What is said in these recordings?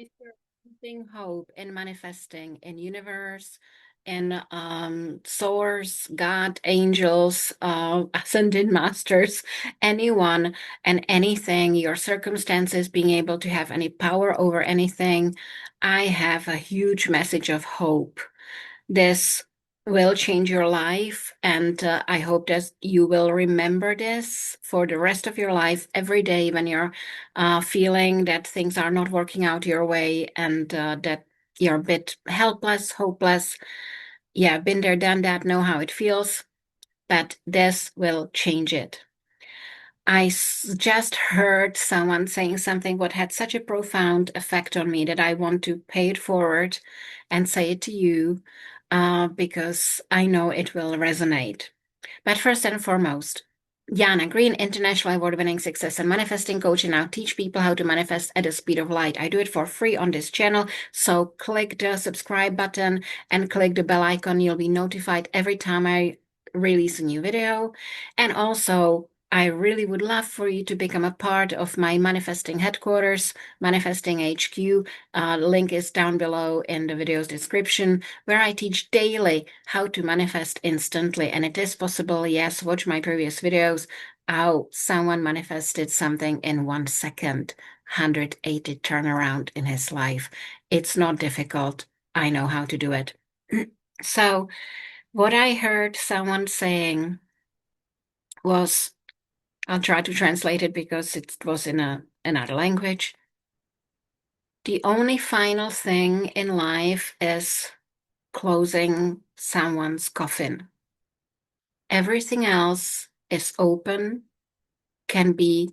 If you're finding hope in manifesting in universe, in source, God, angels, ascended masters, anyone and anything, your circumstances, being able to have any power over anything, I have a huge message of hope. This will change your life, and I hope that you will remember this for the rest of your life, every day when you're feeling that things are not working out your way and that you're a bit helpless, hopeless. Yeah, been there, done that, know how it feels, but this will change it. Just heard someone saying something what had such a profound effect on me that I want to pay it forward and say it to you because I know it will resonate. But first and foremost, Jana Green, international award-winning success and manifesting coach, and now teach people how to manifest at the speed of light. I do it for free on this channel, so click the subscribe button and click the bell icon. You'll be notified every time I release a new video. And also, I really would love for you to become a part of my manifesting headquarters, Manifesting HQ. Link is down below in the video's description, where I teach daily how to manifest instantly. And it is possible, yes, watch my previous videos, how someone manifested something in 1 second, 180 turnaround in his life. It's not difficult. I know how to do it. So, what I heard someone saying was, I'll try to translate it because it was in another language. The only final thing in life is closing someone's coffin. Everything else is open, can be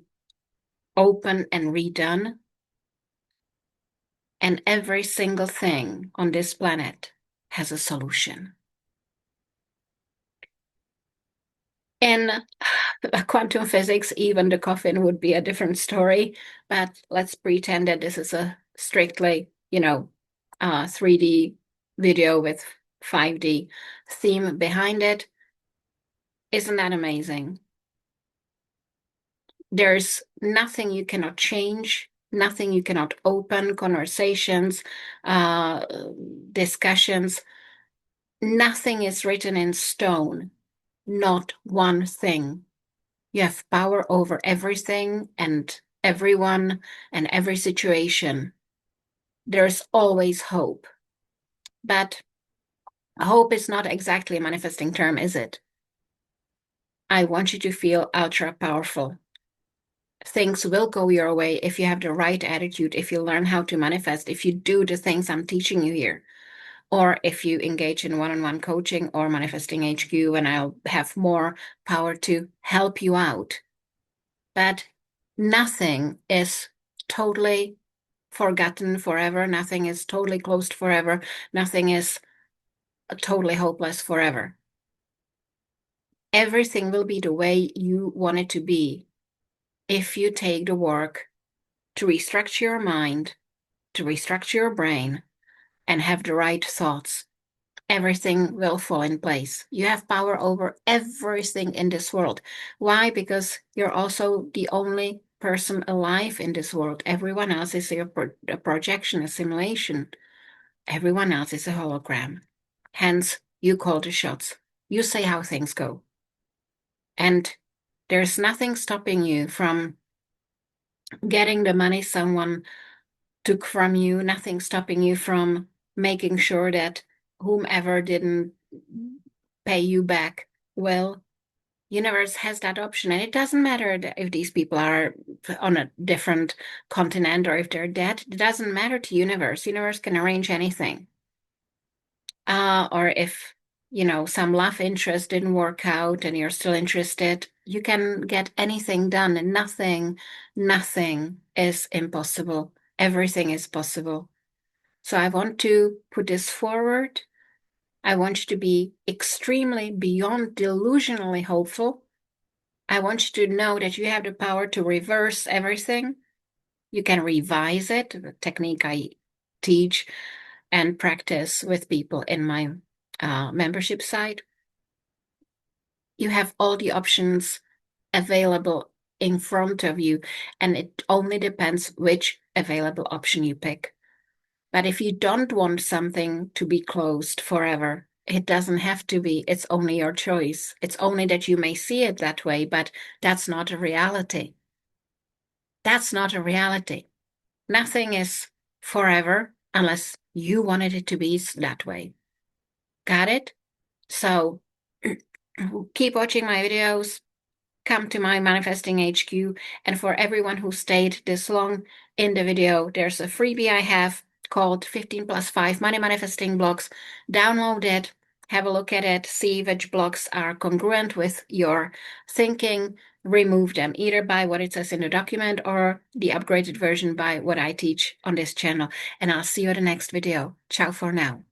open and redone, and every single thing on this planet has a solution. In quantum physics, even the coffin would be a different story, but let's pretend that this is a strictly, 3D video with 5D theme behind it. Isn't that amazing? There's nothing you cannot change, nothing you cannot open, conversations, uh, discussions. Nothing is written in stone, not one thing. You have power over everything and everyone and every situation. There's always hope. But hope is not exactly a manifesting term, is it? I want you to feel ultra powerful. Things will go your way if you have the right attitude, if you learn how to manifest, if you do the things I'm teaching you here, or if you engage in one-on-one coaching or manifesting HQ, and I'll have more power to help you out. But nothing is totally forgotten forever. Nothing is totally closed forever. Nothing is totally hopeless forever. Everything will be the way you want it to be if you take the work to restructure your mind, to restructure your brain, and have the right thoughts. Everything will fall in place. You have power over everything in this world. Why? Because you're also the only person alive in this world. Everyone else is a projection, a simulation. Everyone else is a hologram. Hence, you call the shots. You say how things go. And there's nothing stopping you from getting the money someone took from you, nothing stopping you from making sure that whomever didn't pay you back well. Universe has that option, and it doesn't matter if these people are on a different continent or if they're dead. It doesn't matter to universe. Universe can arrange anything. Or if some love interest didn't work out and you're still interested, you can get anything done, and nothing is impossible. Everything is possible. So I want to put this forward. I want you to be extremely beyond delusionally hopeful. I want you to know that you have the power to reverse everything. You can revise it, the technique I teach and practice with people in my membership site. You have all the options available in front of you, and it only depends which available option you pick. But if you don't want something to be closed forever, it doesn't have to be. It's only your choice. It's only that you may see it that way, but that's not a reality. That's not a reality. Nothing is forever unless you wanted it to be that way. Got it? So keep watching my videos. Come to my Manifesting HQ. And for everyone who stayed this long in the video, there's a freebie I have called 15 plus 5 Money Manifesting Blocks. Download it, have a look at it, see which blocks are congruent with your thinking, remove them either by what it says in the document or the upgraded version by what I teach on this channel. And I'll see you in the next video. Ciao for now.